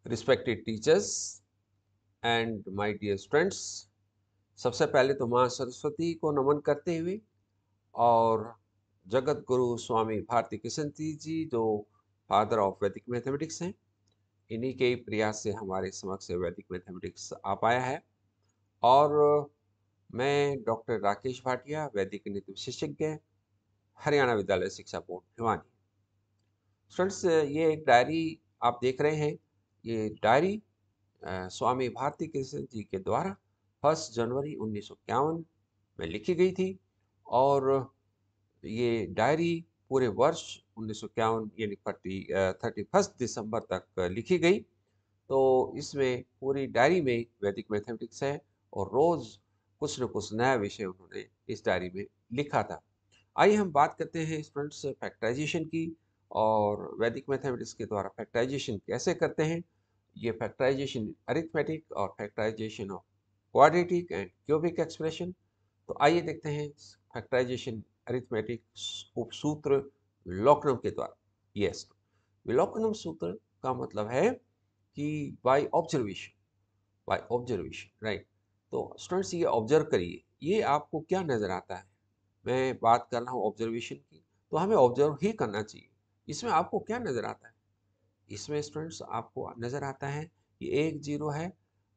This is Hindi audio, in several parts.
Respected teachers and my dear students, सबसे पहले तो माँ सरस्वती को नमन करते हुए और जगत गुरु स्वामी भारती कृष्ण तीर्थ जी जो फादर ऑफ वैदिक मैथमेटिक्स हैं, इन्हीं के ही प्रयास से हमारे समक्ष वैदिक मैथमेटिक्स आ पाया है। और मैं डॉक्टर राकेश भाटिया, वैदिक गणित विशेषज्ञ, हरियाणा विद्यालय शिक्षा बोर्ड भिवानी। स्टूडेंट्स, ये एक डायरी आप देख रहे हैं। ये डायरी स्वामी भारती कृष्ण जी के द्वारा 1 जनवरी 1951 में लिखी गई थी। और ये डायरी पूरे वर्ष 1951 यानी 31 दिसंबर तक लिखी गई। तो इसमें पूरी डायरी में वैदिक मैथमेटिक्स है और रोज कुछ न कुछ नया विषय उन्होंने इस डायरी में लिखा था। आइए हम बात करते हैं स्टूडेंट्स फैक्टराइजेशन की, और वैदिक मैथमेटिक्स के द्वारा फैक्टराइजेशन कैसे करते हैं। ये फैक्टराइजेशन अरिथमेटिक और factorisation of quadratic and cubic expression. तो आइए देखते हैं फैक्टराइजेशन अरिथमेटिक उपसूत्र विलोकनम के द्वारा। यस, विलोकनम सूत्र का मतलब है कि by observation, by observation, right. तो स्टूडेंट्स ये ऑब्जर्व करिए, ये आपको क्या नजर आता है। मैं बात कर रहा हूँ ऑब्जर्वेशन की, तो हमें ऑब्जर्व ही करना चाहिए। इसमें आपको क्या नजर आता है? इसमें स्टूडेंट्स आपको नजर आता है कि एक जीरो है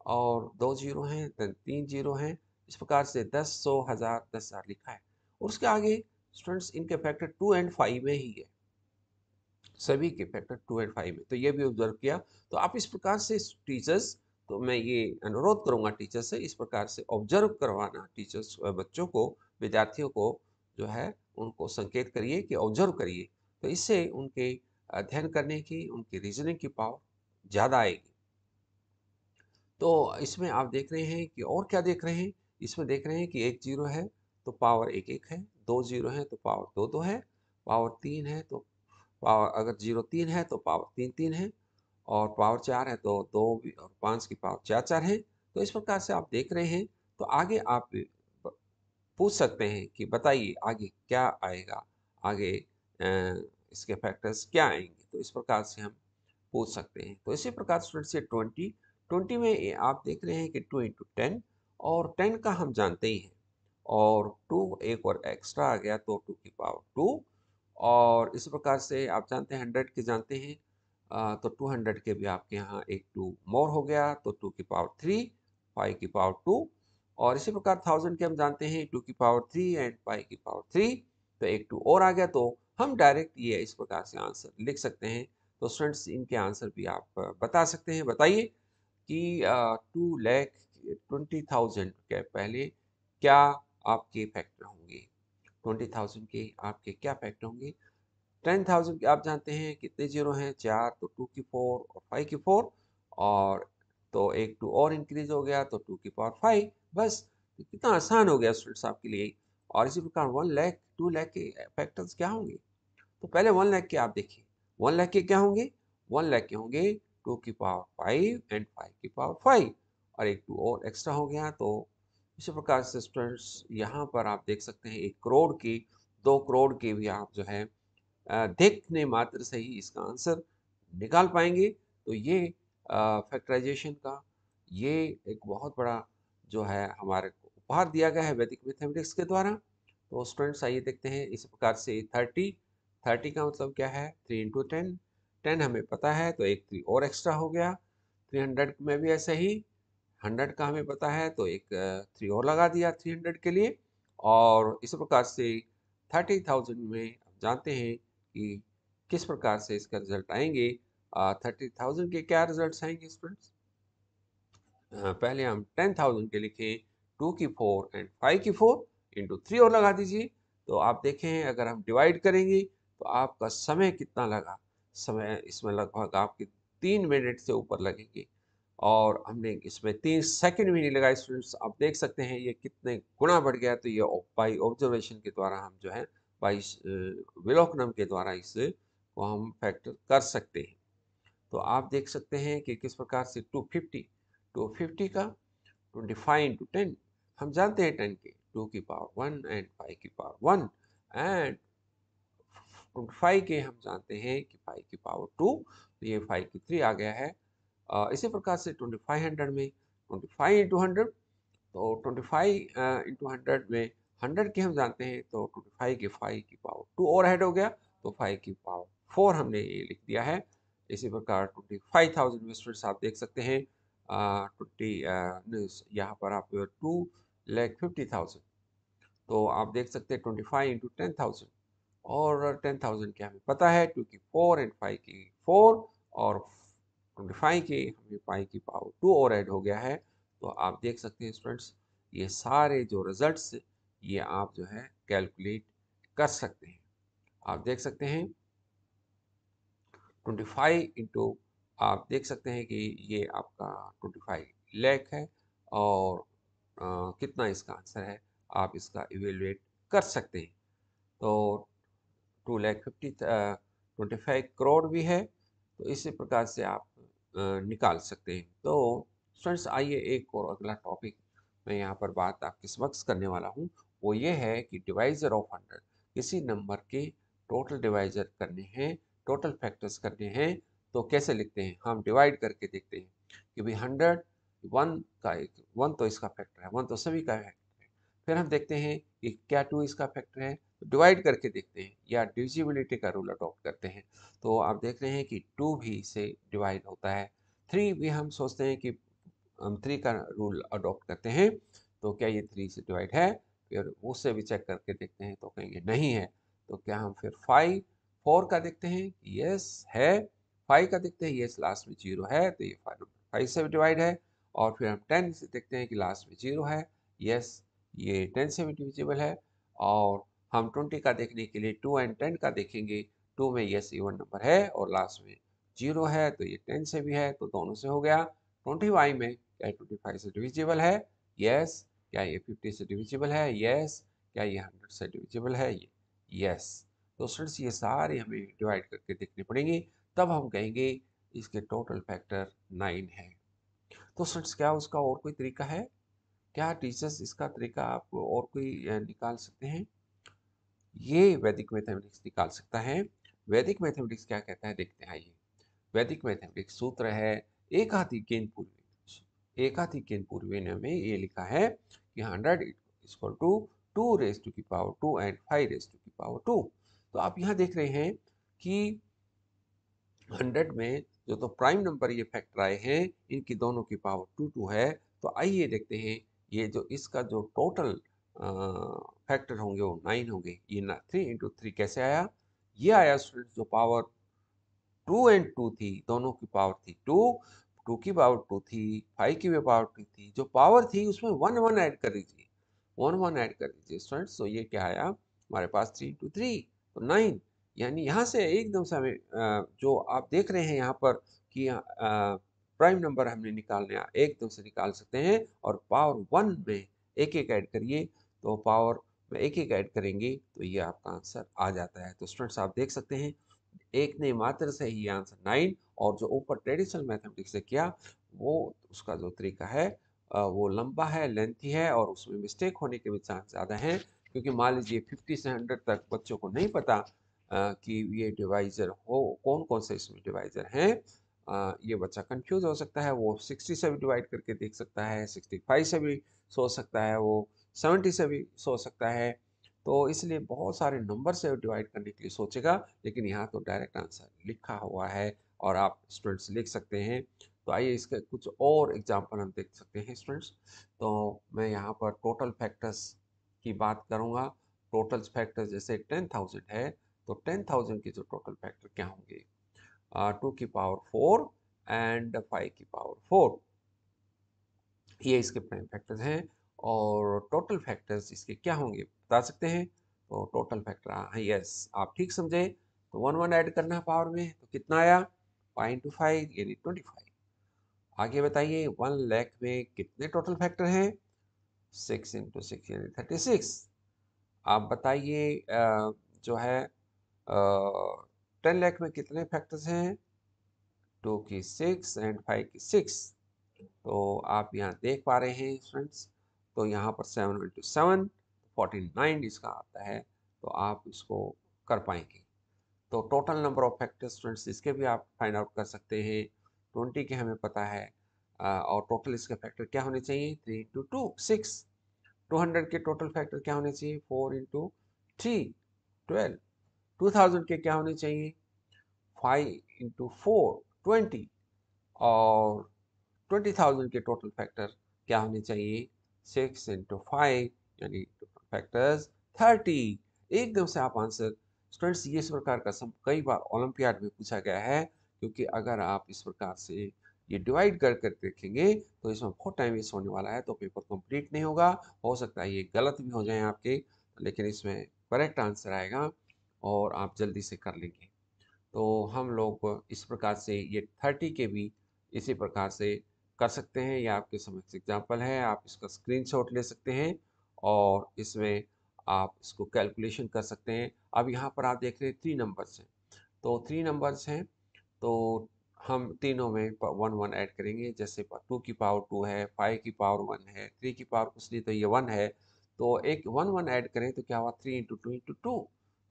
और दो जीरो हैं, देन तीन जीरो हैं। इस प्रकार से 10, 100, 1000, 10,000 लिखा है। और उसके आगे स्टूडेंट्स इनके फैक्टर 2 एंड 5 में ही है, सभी के फैक्टर 2 एंड 5 में। तो ये भी ऑब्जर्व किया। तो आप इस प्रकार से टीचर्स, तो मैं ये अनुरोध करूंगा टीचर्स से, इस प्रकार से ऑब्जर्व करवाना टीचर्स, बच्चों को, विद्यार्थियों को जो है उनको संकेत करिए कि ऑब्जर्व करिए। तो इससे उनके अध्ययन करने की, उनकी रीजनिंग की पावर ज़्यादा आएगी। तो इसमें आप देख रहे हैं कि और क्या देख रहे हैं, इसमें देख रहे हैं कि एक जीरो है तो पावर एक एक है, दो जीरो है तो पावर दो दो है, पावर तीन है तो पावर, अगर जीरो तीन है तो पावर तीन तीन है, और पावर चार है तो दो और पाँच की पावर चार चार है। तो इस प्रकार से आप देख रहे हैं। तो आगे आप पूछ सकते हैं कि बताइए आगे क्या आएगा, आगे इसके फैक्टर्स क्या आएंगे। तो इस प्रकार से हम पूछ सकते हैं। तो इसी प्रकार स्टूडेंट से 20 में आप देख रहे हैं कि 2 × 10, और 10 का हम जानते ही हैं, और 2 एक और एक्स्ट्रा आ गया तो 2 की पावर 2। और इस प्रकार से आप जानते हैं 100 के जानते हैं, तो 200 के भी आपके यहाँ एक 2 मोर हो गया तो 2 की पावर 3, 5 की पावर 2। और इसी प्रकार 1000 के हम जानते हैं 2 की पावर 3 एंड 5 की पावर 3, तो एक 2 और आ गया। तो हम डायरेक्ट ये इस प्रकार से आंसर लिख सकते हैं। तो स्टूडेंट्स इनके आंसर भी आप बता सकते हैं। बताइए कि 2,20,000 के पहले क्या आपके फैक्टर होंगे। 20,000 के आपके क्या फैक्टर होंगे। 10,000 के आप जानते हैं कितने जीरो हैं, चार, तो 2 की 4 और 5 की 4, और तो एक 2 और इंक्रीज हो गया तो 2 की पावर 5। बस कितना आसान हो गया स्टूडेंट्स आपके लिए। और इसी प्रकार 1 लाख, 2 लाख के फैक्टर्स क्या होंगे। तो पहले 1 लाख के आप देखिए, 1 लाख के क्या होंगे। 1 लाख के होंगे 2 की पावर 5 एंड 5 की पावर 5, और एक 2 और एक्स्ट्रा हो गया। तो इसी प्रकार से स्टूडेंट्स यहाँ पर आप देख सकते हैं 1 करोड़ की, 2 करोड़ की भी आप जो है देखने मात्र से ही इसका आंसर निकाल पाएंगे। तो ये फैक्टराइजेशन का ये एक बहुत बड़ा जो है हमारे को उपहार दिया गया है वैदिक मैथमेटिक्स के द्वारा। तो स्टूडेंट्स आइए देखते हैं इस प्रकार से 30 का मतलब क्या है, 3 × 10। 10 हमें पता है तो एक 3 और एक्स्ट्रा हो गया। 300 में भी ऐसे ही, 100 का हमें पता है तो एक 3 और लगा दिया 300 के लिए। और इस प्रकार से 30,000 में आप जानते हैं कि किस प्रकार से इसका रिजल्ट आएंगे। 30,000 के क्या रिजल्ट आएंगे स्टूडेंट्स। पहले हम 10,000 के लिखें, 2 की 4 एंड 5 की 4 इंटू 3 और लगा दीजिए। तो आप देखें अगर हम डिवाइड करेंगे तो आपका समय कितना लगा। समय इसमें लगभग आपके 3 मिनट से ऊपर लगेंगे, और हमने इसमें 3 सेकंड भी नहीं लगाए स्टूडेंट्स। आप देख सकते हैं ये कितने गुना बढ़ गया। तो ये बाई ऑब्जर्वेशन के द्वारा हम जो है, बाई विलोकनम के द्वारा इसे को हम फैक्टर कर सकते हैं। तो आप देख सकते हैं कि किस प्रकार से 250 का 25 × 10, हम जानते हैं 10 के 2 की पावर 1 एंड 5 की पावर 1, एंड 25 के हम जानते हैं कि 5 की पावर 2, तो ये 5 की 3 आ गया है। इसी प्रकार से 2500 में 25 इंटू 100, तो 25 इंटू 100 में 100 की हम जानते हैं, तो 25 के 5 की पावर 2 और ऐड हो गया, तो 5 की पावर 4 हमने ये लिख दिया है। इसी प्रकार 25,000 स्टूडेंट्स आप देख सकते हैं, 20 यहाँ पर आप 2,50,000, तो आप देख सकते हैं 25 इंटू 10,000, और 10,000 के हमें पता है 2 की 4 एंड 5 की 4, और 25 के हमें 5 की पावर 2 और ऐड हो गया है। तो आप देख सकते हैं स्टूडेंट्स, ये सारे जो रिजल्ट्स ये आप जो है कैलकुलेट कर सकते हैं। आप देख सकते हैं 25 इंटू, आप देख सकते हैं कि ये आपका 25 लाख है, और कितना इसका आंसर है आप इसका इवेलुएट कर सकते हैं। तो 2,50,25 करोड़ भी है, तो इसी प्रकार से आप निकाल सकते हैं। तो स्टूडेंट्स आइए एक और अगला टॉपिक मैं यहाँ पर बात आपके समक्ष करने वाला हूँ, वो ये है कि डिवाइजर ऑफ 100, किसी नंबर के टोटल डिवाइजर करने हैं, टोटल फैक्टर्स करने हैं, तो कैसे लिखते हैं, हम डिवाइड करके देखते हैं कि भाई 100 1 का, एक 1 तो इसका फैक्टर है, 1 तो सभी का फैक्टर है। फिर हम देखते हैं कि क्या 2 इसका फैक्टर है, डिवाइड करके देखते हैं, या डिविजिबिलिटी का रूल अडॉप्ट करते हैं। तो आप देख रहे हैं कि 2 भी से डिवाइड होता है, 3 भी हम सोचते हैं कि हम 3 का रूल अडॉप्ट करते हैं, तो क्या ये 3 से डिवाइड है, फिर उससे भी चेक करके देखते हैं, तो कहेंगे नहीं है। तो क्या हम फिर 5 4 का देखते हैं, यस है, 5 का देखते हैं, यस लास्ट में 0 है, तो ये 5 से भी डिवाइड है। और फिर हम 10 से देखते हैं कि लास्ट में 0 है, यस ये 10 से भी डिविजिबल है। और हम 20 का देखने के लिए 2 एंड 10 का देखेंगे, 2 में यस इवन नंबर है और लास्ट में 0 है, तो ये 10 से भी है, तो दोनों से हो गया। 20y में क्या 25 से डिविजिबल है, यस। क्या ये 50 से डिविजिबल है, यस। क्या ये 100 से डिविजिबल है, यस। तो स्टूडेंट्स ये सारे हमें डिवाइड करके देखने पड़ेंगे, तब हम कहेंगे इसके टोटल फैक्टर 9 है। तो स्टूडेंट्स क्या उसका और कोई तरीका है, क्या टीचर्स इसका तरीका आप और कोई निकाल सकते हैं? ये वैदिक मैथमेटिक्स निकाल सकता है। वैदिक मैथमेटिक्स क्या कहता है देखते हैं, आइए। वैदिक मैथमेटिक्स सूत्र है एकाधिकेन पूर्वेन। एकाधिकेन पूर्वेन में ये लिखा है कि 100 इक्वल टू 2 रेज टू की पावर 2 एंड 5 रेज टू की पावर 2। तो आप यहाँ देख रहे हैं कि 100 में जो तो प्राइम नंबर ये फैक्टर आए हैं, इनकी दोनों की पावर 2 है। तो आइए देखते हैं ये जो इसका जो टोटल फैक्टर होंगे वो 9 होंगे। ये ना 3 इंटू 3 कैसे आया, ये आया स्टूडेंट जो पावर 2 एंड 2 थी, दोनों की पावर थी 2, 2 की पावर 2 थी, 5 की भी पावर 2 थी, जो पावर थी उसमें 1 1 ऐड कर दीजिए, 1 1 ऐड कर दीजिए स्टूडेंट्स। तो ये क्या आया हमारे पास 3 इंटू 3, तो 9। यानी यहाँ से एकदम से हमें जो आप देख रहे हैं यहाँ पर कि प्राइम नंबर हमने निकालने एकदम से निकाल सकते हैं, और पावर 1 में एक एक ऐड करिए, तो पावर में एक एक ऐड करेंगे तो ये आपका आंसर आ जाता है। तो स्टूडेंट्स आप देख सकते हैं एक ने मात्र से ही आंसर 9, और जो ऊपर ट्रेडिशनल मैथमेटिक्स से किया वो उसका जो तरीका है वो लंबा है, लेंथी है, और उसमें मिस्टेक होने के भी चांस ज़्यादा हैं, क्योंकि मान लीजिए 50 से 100 तक बच्चों को नहीं पता कि ये डिवाइजर हो कौन कौन से इसमें डिवाइजर हैं। ये बच्चा कंफ्यूज हो सकता है, वो 60 से भी डिवाइड करके देख सकता है, 65 से भी सोच सकता है, वो 70 से भी सोच सकता है। तो इसलिए बहुत सारे नंबर से डिवाइड करने के लिए सोचेगा, लेकिन यहाँ तो डायरेक्ट आंसर लिखा हुआ है और आप स्टूडेंट्स लिख सकते हैं। तो आइए इसके कुछ और एग्जांपल हम देख सकते हैं स्टूडेंट्स। तो मैं यहाँ पर टोटल फैक्टर्स की बात करूँगा। टोटल फैक्टर्स जैसे 10,000 है, तो 10,000 के जो टोटल फैक्टर क्या होंगे, 2 की पावर 4 एंड 5 की पावर 4, ये इसके प्राइम फैक्टर्स हैं। और टोटल फैक्टर्स इसके क्या होंगे बता सकते हैं, तो टोटल फैक्टर हाँ यस आप ठीक समझे, तो 1 1 ऐड करना है पावर में, तो कितना आया 5 इंटू 5 यानी 25। आगे बताइए 1 लाख में कितने टोटल फैक्टर हैं, 6 इंटू 6 यानी 36। आप बताइए जो है 10 लाख में कितने फैक्टर्स हैं, 2 की 6 एंड 5 की 6। तो आप यहाँ देख पा रहे हैं स्टूडेंट्स, तो यहाँ पर 7 इंटू 7 49 इसका आता है, तो आप इसको कर पाएंगे। तो total number of factors students इसके भी आप फाइंड आउट कर सकते हैं। 20 के हमें पता है, और टोटल इसके फैक्टर क्या होने चाहिए, 3 इंटू 2 6। 200 के टोटल फैक्टर क्या होने चाहिए, 4 इंटू 3 12। 2000 के क्या होने चाहिए, 5 इंटू 4 20। और 20,000 के टोटल फैक्टर क्या होने चाहिए, 6 इंटू 5, यानी टोटल फैक्टर्स 30। एकदम से आप आंसर, स्टूडेंट्स ये इस प्रकार का सम कई बार ओलंपियाड में पूछा गया है, क्योंकि अगर आप इस प्रकार से ये डिवाइड कर कर देखेंगे तो इसमें बहुत टाइम वेस्ट होने वाला है, तो पेपर कंप्लीट नहीं होगा। हो सकता है ये गलत भी हो जाए आपके, लेकिन इसमें करेक्ट आंसर आएगा और आप जल्दी से कर लेंगे। तो हम लोग इस प्रकार से ये 30 के भी इसी प्रकार से कर सकते हैं। ये आपके समक्ष एग्जाम्पल है, आप इसका स्क्रीनशॉट ले सकते हैं और इसमें आप इसको कैलकुलेशन कर सकते हैं। अब यहाँ पर आप देख रहे हैं 3 नंबर्स हैं, तो 3 नंबर्स हैं, तो हम तीनों में 1 1 ऐड करेंगे। जैसे 2 की पावर 2 है, 5 की पावर 1 है, 3 की पावर कुछ नहीं, तो ये 1 है। तो एक 1 1 ऐड करें तो क्या हुआ, 3 इंटू 2 इंटू 2,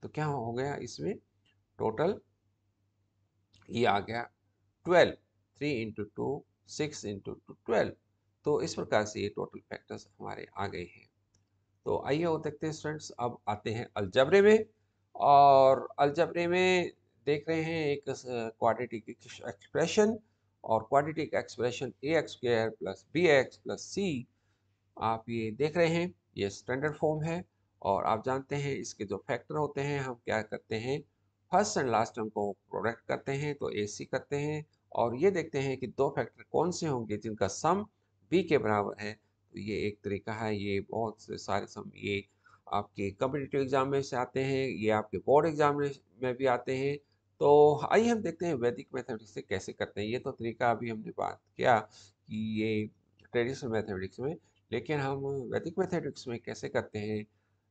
तो क्या हो गया इसमें टोटल, ये आ गया 12। 3 इंटू 2 6 इंटू 2 12। तो इस प्रकार से ये टोटल फैक्टर्स हमारे आ गए हैं। तो आइए वो देखते हैं स्टूडेंट्स, अब आते हैं अलजबरे में। और अलजबरे में देख रहे हैं एक क्वाड्रेटिक एक्सप्रेशन, और quadratic expression a x square plus b x plus c, आप ये देख रहे हैं, ये स्टैंडर्ड फॉर्म है। और आप जानते हैं इसके जो फैक्टर होते हैं, हम क्या करते हैं, फर्स्ट एंड लास्ट टर्म को प्रोडक्ट करते हैं तो AC करते हैं, और ये देखते हैं कि दो फैक्टर कौन से होंगे जिनका सम B के बराबर है। तो ये एक तरीका है, ये बहुत से सारे सम ये आपके कॉम्पिटिटिव एग्जाम में से आते हैं, ये आपके बोर्ड एग्जाम में भी आते हैं। तो आइए हम देखते हैं वैदिक मैथमेटिक्स से कैसे करते हैं। ये तो तरीका अभी हमने बात किया कि ये ट्रेडिशनल मैथमेटिक्स में, लेकिन हम वैदिक मैथमेटिक्स में कैसे करते हैं,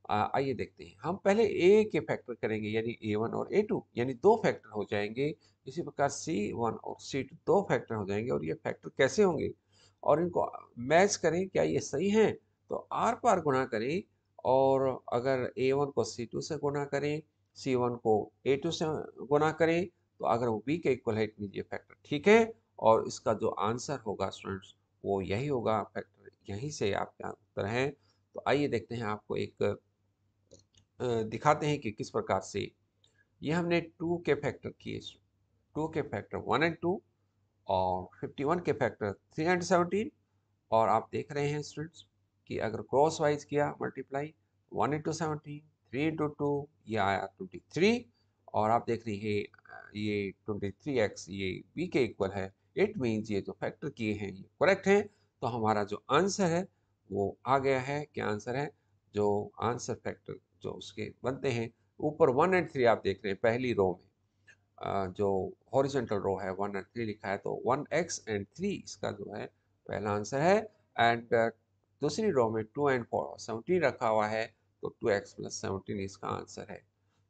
आइए देखते हैं। हम पहले ए के फैक्टर करेंगे, यानी A1 और A2, यानी दो फैक्टर हो जाएंगे। इसी प्रकार C1 और C2 दो फैक्टर हो जाएंगे। और ये फैक्टर कैसे होंगे, और इनको मैच करें, क्या ये सही हैं, तो आर पार गुणा करें। और अगर A1 को C2 से गुणा करें, C1 को A2 से गुणा करें, तो अगर वो B के इक्वल है, ये फैक्टर ठीक है। और इसका जो आंसर होगा स्टूडेंट्स, वो यही होगा, फैक्टर यहीं से आपका उत्तर है। तो आइए देखते हैं, आपको एक दिखाते हैं कि किस प्रकार से ये हमने 2 के फैक्टर किए, 2 के फैक्टर 1 एंड 2, और 51 के फैक्टर 3 एंड 17। और आप देख रहे हैं स्टूडेंट्स कि अगर क्रॉस वाइज किया मल्टीप्लाई, 1 इंटू 17, 3 इंटू 2, ये आया 23। और आप देख रही है ये 23x ये b के इक्वल है। इट मीन्स ये जो फैक्टर किए हैं ये करेक्ट है। तो हमारा जो आंसर है वो आ गया है। क्या आंसर है, जो आंसर फैक्टर जो उसके बनते हैं, ऊपर 1 एंड 3 आप देख रहे हैं पहली रो में, जो हॉरिजॉन्टल रो है 1 एंड 3 लिखा है, तो 1x एंड 3 इसका जो है पहला आंसर है। एंड दूसरी रो में 2 एंड 4 17 रखा हुआ है, तो 2x प्लस 17 इसका आंसर है।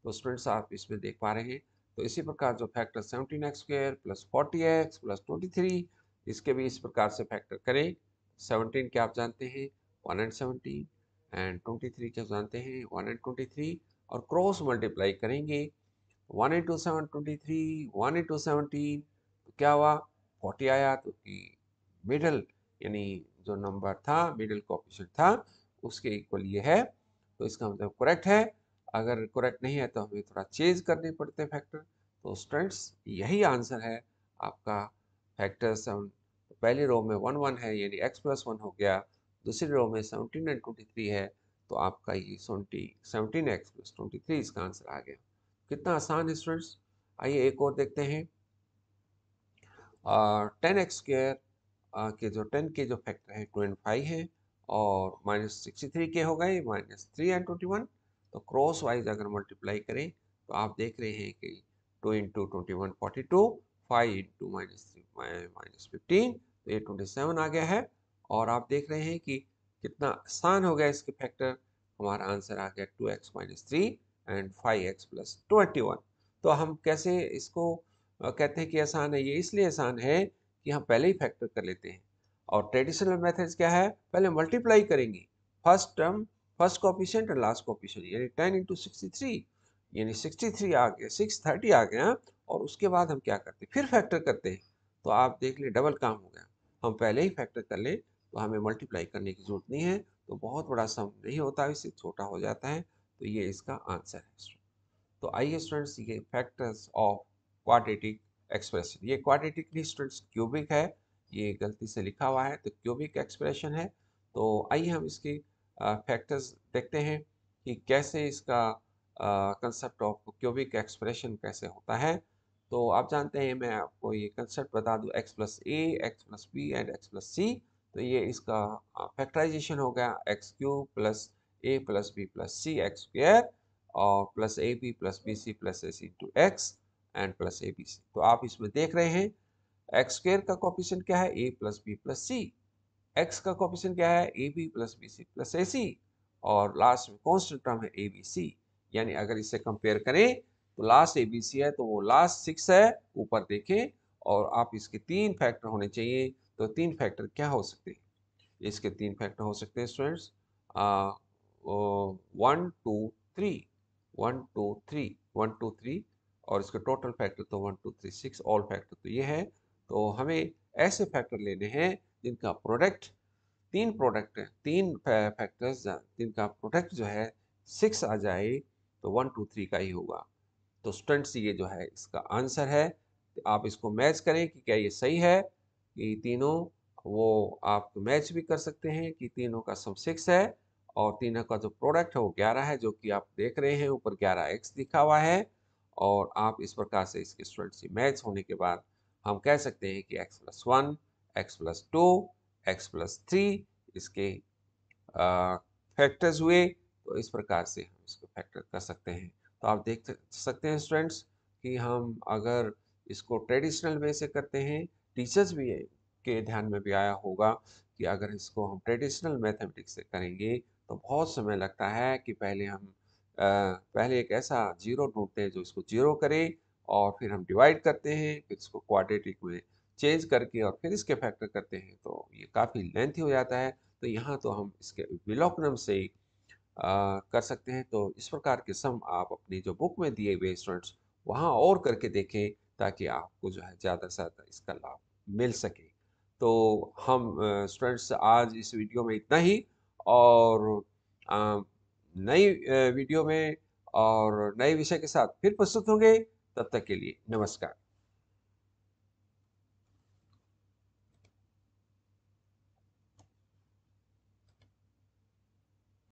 तो स्टूडेंट्स आप इसमें देख पा रहे हैं। तो इसी प्रकार जो factor 17x square plus 40x plus 23, इसके भी इस प्रकार से फैक्टर करें। 17 के आप जानते हैं 1 एंड 17, एंड 23 के जानते हैं 1 एंड 23, और क्रॉस मल्टीप्लाई करेंगे। 1 इंटू 7 23, 1 इंटू 17, तो क्या हुआ 40 आया। तो कि मिडल, यानी जो नंबर था मिडल कोएफिशिएंट था उसके इक्वल ये है। तो इसका मतलब करेक्ट है। अगर करेक्ट नहीं है तो हमें थोड़ा चेंज करने पड़ते हैं फैक्टर। तो स्टूडेंट्स यही आंसर है आपका, फैक्टर 7। तो पहली रो में 1 1 है, यानी x प्लस 1 हो गया। दूसरी रो में 17 एंड 23 है, तो आपका ये 17x प्लस 23 इसका आंसर आ गया। कितना आसान है स्टूडेंट्स। आइए एक और देखते हैं। 10x स्क्वायर के जो 10 के जो फैक्टर है 2 एंड 5 है, और -63 के हो गए -3 एंड 21। तो क्रॉस वाइज अगर मल्टीप्लाई करें तो आप देख रहे हैं कि 2 इंटू 21 42, 5 इंटू -3 -15, तो ये 27 आ गया है। और आप देख रहे हैं कि कितना आसान हो गया इसके फैक्टर। हमारा आंसर आ गया 2x - 3 एंड 5x प्लस 21। तो हम कैसे इसको कहते हैं कि आसान है, ये इसलिए आसान है कि हम पहले ही फैक्टर कर लेते हैं। और ट्रेडिशनल मेथड्स क्या है, पहले मल्टीप्लाई करेंगे फर्स्ट टर्म, फर्स्ट कोएफिशिएंट और लास्ट कोएफिशिएंट, यानी 10 इंटू 63, यानी 63 आ गया, 630 आ गया। और उसके बाद हम क्या करते हैं, फिर फैक्टर करते हैं। तो आप देख लें डबल काम हो गया। हम पहले ही फैक्टर कर लें तो हमें मल्टीप्लाई करने की जरूरत नहीं है, तो बहुत बड़ा सम नहीं होता, इससे छोटा हो जाता है। तो ये इसका आंसर है। तो आइए स्टूडेंट्स, ये फैक्टर्स ऑफ क्वाड्रेटिक एक्सप्रेशन, ये क्वाड्रेटिक नहीं स्टूडेंट्स क्यूबिक है, ये गलती से लिखा हुआ है, तो क्यूबिक एक्सप्रेशन है। तो आइए हम इसके फैक्टर्स देखते हैं कि कैसे इसका कंसेप्ट ऑफ क्यूबिक एक्सप्रेशन कैसे होता है। तो आप जानते हैं, मैं आपको ये कंसेप्ट बता दूं, x plus a, x plus b and x plus c. तो ये इसका फैक्टराइजेशन हो गया, x cube plus a plus b plus c x square और plus a b plus b c plus a c into x and plus a b c. तो आप इसमें देख रहे हैं एक्स स्क्वायर का कोफिशिएंट क्या है, a plus b plus c. X का कोफिशिएंट क्या है, a b plus b c plus a c. और लास्ट में कांस्टेंट टर्म है ए बी सी। यानी अगर इसे कंपेयर करें तो लास्ट ए बी सी है तो वो लास्ट 6 है, ऊपर देखें। और आप इसके 3 फैक्टर होने चाहिए। तो 3 फैक्टर क्या हो सकते हैं? इसके 3 फैक्टर हो सकते हैं स्टूडेंट्स, 1 2 3, 1 2 3 और इसके टोटल फैक्टर तो 1 2 3 6 ऑल फैक्टर तो ये है। तो हमें ऐसे फैक्टर लेने हैं जिनका प्रोडक्ट, 3 प्रोडक्ट है, 3 फैक्टर्स जिनका प्रोडक्ट जो है 6 आ जाए, तो 1 2 3 का ही होगा। तो स्टूडेंट्स ये जो है इसका आंसर है। तो आप इसको मैच करें कि क्या ये सही है, कि तीनों, वो आप मैच भी कर सकते हैं कि तीनों का सम 6 है और तीनों का जो प्रोडक्ट है वो 11 है, जो कि आप देख रहे हैं ऊपर 11x लिखा हुआ है। और आप इस प्रकार से इसके स्टूडेंट्स से मैच होने के बाद हम कह सकते हैं कि x+1, x+2, x+3 इसके फैक्टर्स हुए। तो इस प्रकार से हम इसको फैक्टर कर सकते हैं। तो आप देख सकते हैं स्टूडेंट्स कि हम अगर इसको ट्रेडिशनल वे से करते हैं, टीचर्स भी के ध्यान में भी आया होगा कि अगर इसको हम ट्रेडिशनल मैथमेटिक्स से करेंगे तो बहुत समय लगता है कि पहले एक ऐसा जीरो ढूंढते हैं जो इसको जीरो करे, और फिर हम डिवाइड करते हैं, फिर इसको क्वाड्रेटिक में चेंज करके और फिर इसके फैक्टर करते हैं, तो ये काफ़ी लेंथी हो जाता है। तो यहाँ तो हम इसके विलोपनम से ही कर सकते हैं। तो इस प्रकार के सम आप अपनी जो बुक में दिए हुए स्टूडेंट्स वहाँ और करके देखें, ताकि आपको जो है ज़्यादा से ज़्यादा इसका लाभ मिल सके। तो हम स्टूडेंट्स आज इस वीडियो में इतना ही, और अ, नई वीडियो में और नए विषय के साथ फिर प्रस्तुत होंगे। तब तक के लिए नमस्कार।